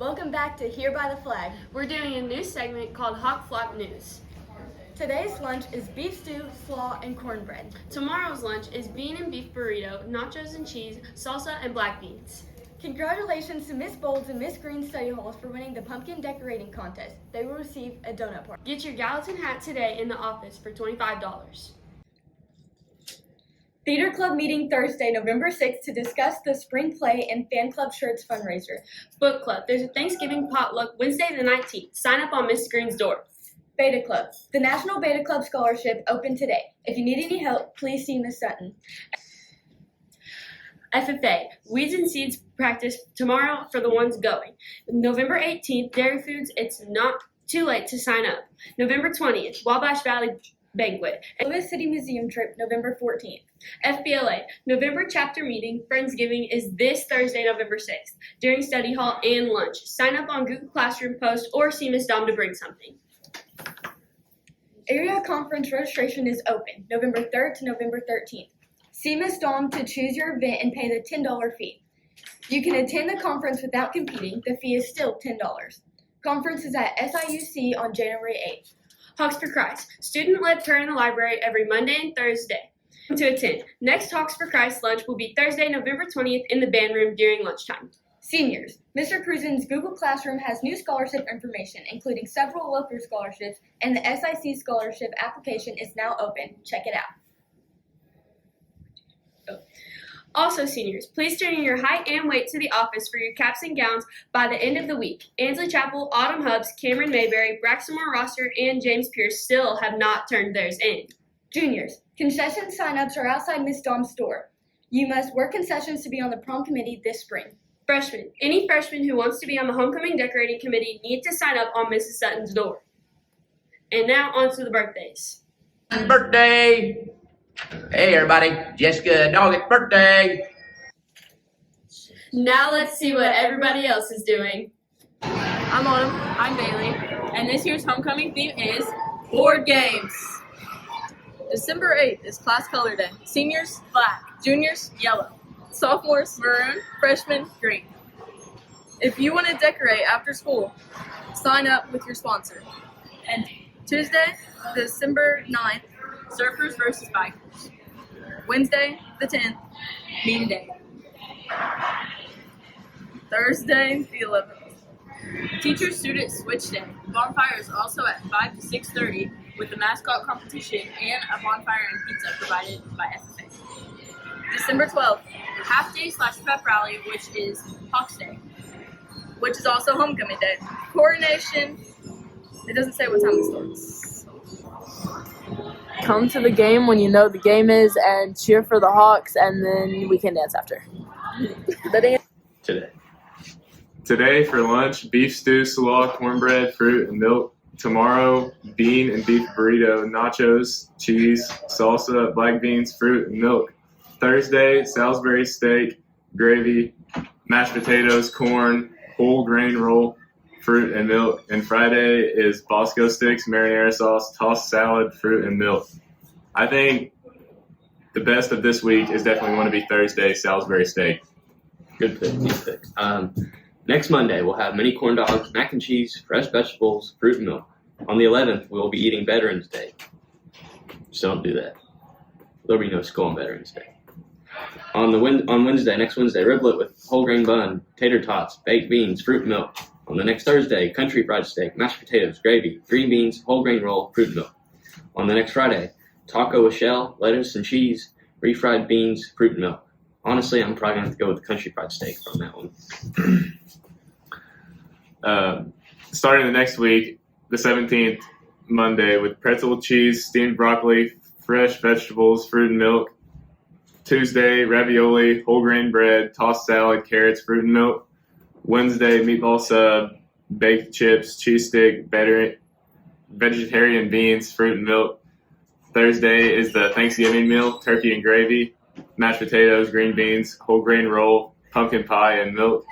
Welcome back to Here by the Flag. We're doing a new segment called Hawk Flock News. Today's lunch is beef stew, slaw, and cornbread. Tomorrow's lunch is bean and beef burrito, nachos and cheese, salsa, and black beans. Congratulations to Miss Bowles and Miss Green Study Halls for winning the pumpkin decorating contest. They will receive a donut party. Get your Gallatin hat today in the office for $25. Theater Club meeting Thursday, November 6th to discuss the spring play and fan club shirts fundraiser. Book Club, there's a Thanksgiving potluck Wednesday the 19th. Sign up on Miss Green's door. Beta Club. The National Beta Club Scholarship open today. If you need any help, please see Miss Sutton. FFA, Weeds and Seeds practice tomorrow for the ones going. November 18th, Dairy Foods, it's not too late to sign up. November 20th, Wabash Valley Banquet. Columbus City Museum trip, November 14th. FBLA, November chapter meeting, Friendsgiving is this Thursday, November 6th, during study hall and lunch. Sign up on Google Classroom Post or see Miss Dom to bring something. Area conference registration is open, November 3rd to November 13th. See Miss Dom to choose your event and pay the $10 fee. You can attend the conference without competing. The fee is still $10. Conference is at SIUC on January 8th. Hawks for Christ, student-led prayer in the library every Monday and Thursday to attend. Next Hawks for Christ lunch will be Thursday, November 20th in the band room during lunchtime. Seniors, Mr. Cruzen's Google Classroom has new scholarship information, including several local scholarships, and the SIC scholarship application is now open. Check it out. Also, seniors, please turn in your height and weight to the office for your caps and gowns by the end of the week. Ansley Chapel, Autumn Hubs, Cameron Mayberry, Braxmore Roster, and James Pierce still have not turned theirs in. Juniors, concession sign-ups are outside Miss Dom's store. You must work concessions to be on the prom committee this spring. Freshmen, any freshman who wants to be on the homecoming decorating committee need to sign up on Mrs. Sutton's door. And now on to the birthdays. Birthday! Hey everybody, Jessica Doggett's birthday! Now let's see what everybody else is doing. I'm Autumn. I'm Bailey. And this year's homecoming theme is board games. December 8th is class color day. Seniors, black. Juniors, yellow. Sophomores, maroon. Freshmen, green. If you want to decorate after school, sign up with your sponsor. And Tuesday, December 9th, surfers versus bikers. Wednesday, the 10th, meme day. Thursday, the 11th, teacher-student switch day. Bonfire is also at 5 to 6:30 with the mascot competition and a bonfire and pizza provided by FFA. December 12th, half-day / pep rally, which is Hawks Day, which is also homecoming day. Coronation, it doesn't say what time it starts. Come to the game when you know the game is and cheer for the Hawks, and then we can dance after. Today for lunch, beef stew, slaw, cornbread, fruit, and milk. Tomorrow, bean and beef burrito, nachos, cheese, salsa, black beans, fruit, and milk. Thursday, Salisbury steak, gravy, mashed potatoes, corn, whole grain roll, fruit, and milk. And Friday is Bosco sticks, marinara sauce, tossed salad, fruit, and milk. I think the best of this week is definitely going to be Thursday, Salisbury steak. Good pick, good pick. Next Monday, we'll have mini corn dogs, mac and cheese, fresh vegetables, fruit and milk. On the 11th, we'll be eating Veterans Day. Just don't do that. There'll be no school on Veterans Day. On Wednesday, next Wednesday, riblet with whole grain bun, tater tots, baked beans, fruit and milk. On the next Thursday, country fried steak, mashed potatoes, gravy, green beans, whole grain roll, fruit and milk. On the next Friday, taco with shell, lettuce and cheese, refried beans, fruit and milk. Honestly, I'm probably going to have to go with the country fried steak on that one. Starting the next week, the 17th, Monday, with pretzel cheese, steamed broccoli, fresh vegetables, fruit and milk. Tuesday, ravioli, whole grain bread, tossed salad, carrots, fruit and milk. Wednesday, meatball sub, baked chips, cheese stick, vegetarian beans, fruit and milk. Thursday is the Thanksgiving meal, turkey and gravy, mashed potatoes, green beans, whole grain roll, pumpkin pie, and milk.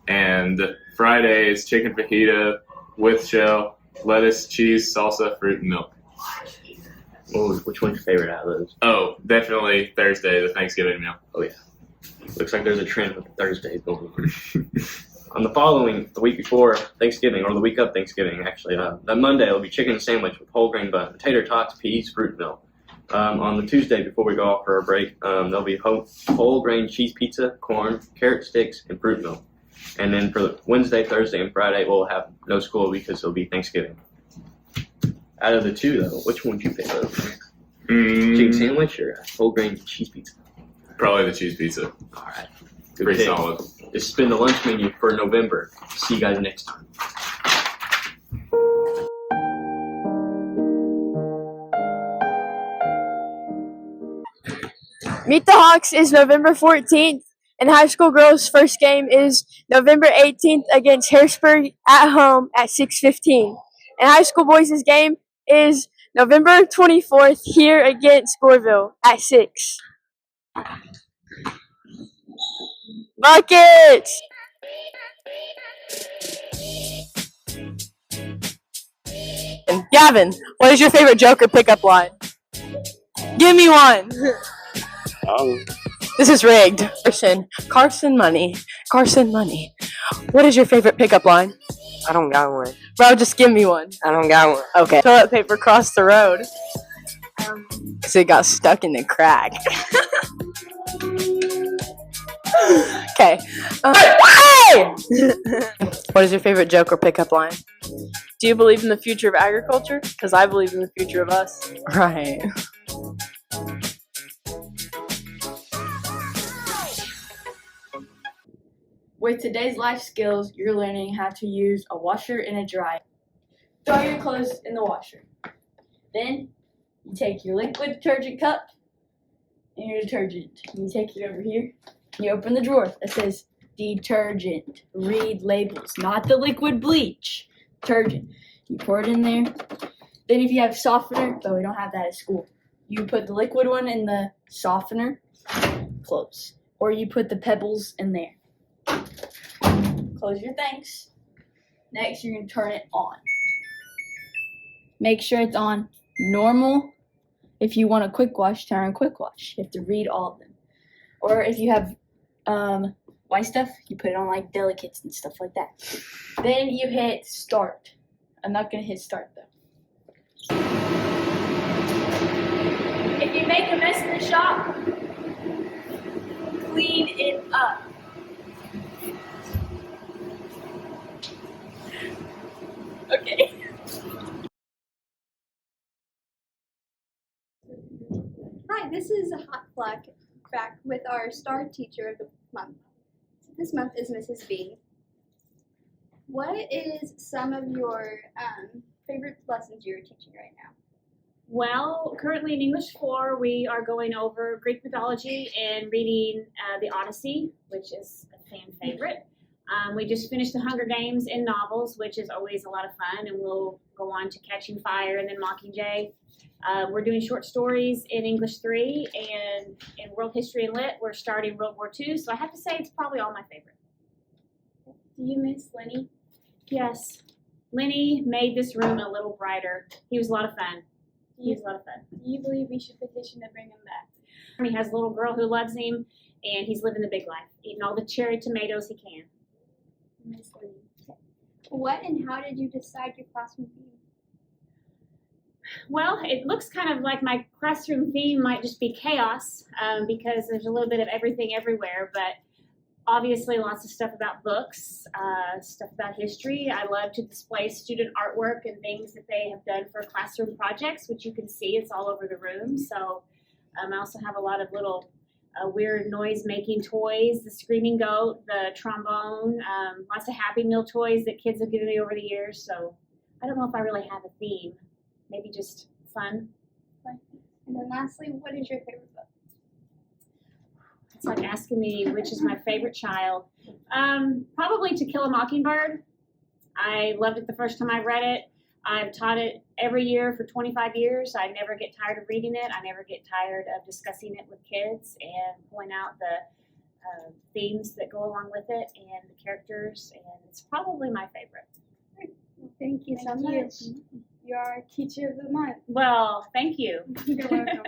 And Friday is chicken fajita with shell, lettuce, cheese, salsa, fruit, and milk. Which one's your favorite out of those? Oh, definitely Thursday, the Thanksgiving meal. Oh, yeah. Looks like there's a trend with the Thursdays going on. On the week before Thanksgiving, or the week of Thanksgiving, actually, that Monday it'll be chicken sandwich with whole grain bun, tater tots, peas, fruit milk. On the Tuesday before we go off for our break, there'll be whole grain cheese pizza, corn, carrot sticks, and fruit milk. And then for Wednesday, Thursday, and Friday, we'll have no school because it'll be Thanksgiving. Out of the two, though, which one would you pick? Chicken sandwich or whole grain cheese pizza? Probably the cheese pizza. All right. Good Pretty pick. solid. This has been the lunch menu for November. See you guys next time. Meet the Hawks is November 14th, and high school girls' first game is November 18th against Harrisburg at home at 6:15. And high school boys' game is November 24th here against Goreville at 6. Buckets! Gavin, what is your favorite joke or pickup line? Give me one. This is rigged. Carson Money. What is your favorite pickup line? I don't got one. Bro, just give me one. I don't got one. Okay. Toilet paper crossed the road. So it got stuck in the crack. Okay. What is your favorite joke or pickup line? Do you believe in the future of agriculture? Because I believe in the future of us. Right. With today's life skills, you're learning how to use a washer and a dryer. Throw your clothes in the washer. Then you take your liquid detergent cup and your detergent. And you take it over here. You open the drawer that says detergent. Read labels, not the liquid bleach. Detergent. You pour it in there. Then if you have softener, but we don't have that at school, you put the liquid one in the softener. Close. Or you put the pebbles in there. Close your things. Next, you're going to turn it on. Make sure it's on normal. If you want a quick wash, turn on quick wash. You have to read all of them. Or if you have white stuff, you put it on like delicates and stuff like that. Then you hit start. I'm not going to hit start though. If you make a mess in the shop, clean it up. Okay. Hi, this is Hot Flack back with our star teacher of the month. This month is Mrs. B. What is some of your favorite lessons you're teaching right now? Well, currently in English 4, we are going over Greek mythology and reading the Odyssey, which is a fan favorite. We just finished the Hunger Games in novels, which is always a lot of fun, and we'll go on to Catching Fire and then Mockingjay. We're doing short stories in English 3, and in World History and Lit, we're starting World War II, so I have to say it's probably all my favorite. Do you miss Lenny? Yes. Lenny made this room a little brighter. He was a lot of fun. Do you believe we should petition to bring him back? He has a little girl who loves him, and he's living the big life, eating all the cherry tomatoes he can. Miss Lenny. What and how did you decide your classroom theme? Well, it looks kind of like my classroom theme might just be chaos because there's a little bit of everything everywhere, but obviously lots of stuff about books, stuff about history. I love to display student artwork and things that they have done for classroom projects, which you can see, it's all over the room. So I also have a lot of little weird noise-making toys, the screaming goat, the trombone, lots of Happy Meal toys that kids have given me over the years. So I don't know if I really have a theme. Maybe just fun. And then lastly, what is your favorite book? It's like asking me which is my favorite child. Probably To Kill a Mockingbird. I loved it the first time I read it. I've taught it every year for 25 years. I never get tired of reading it. I never get tired of discussing it with kids and point out the themes that go along with it and the characters, and it's probably my favorite. Thank you so much. You're our teacher of the month. Well, thank you. You're welcome.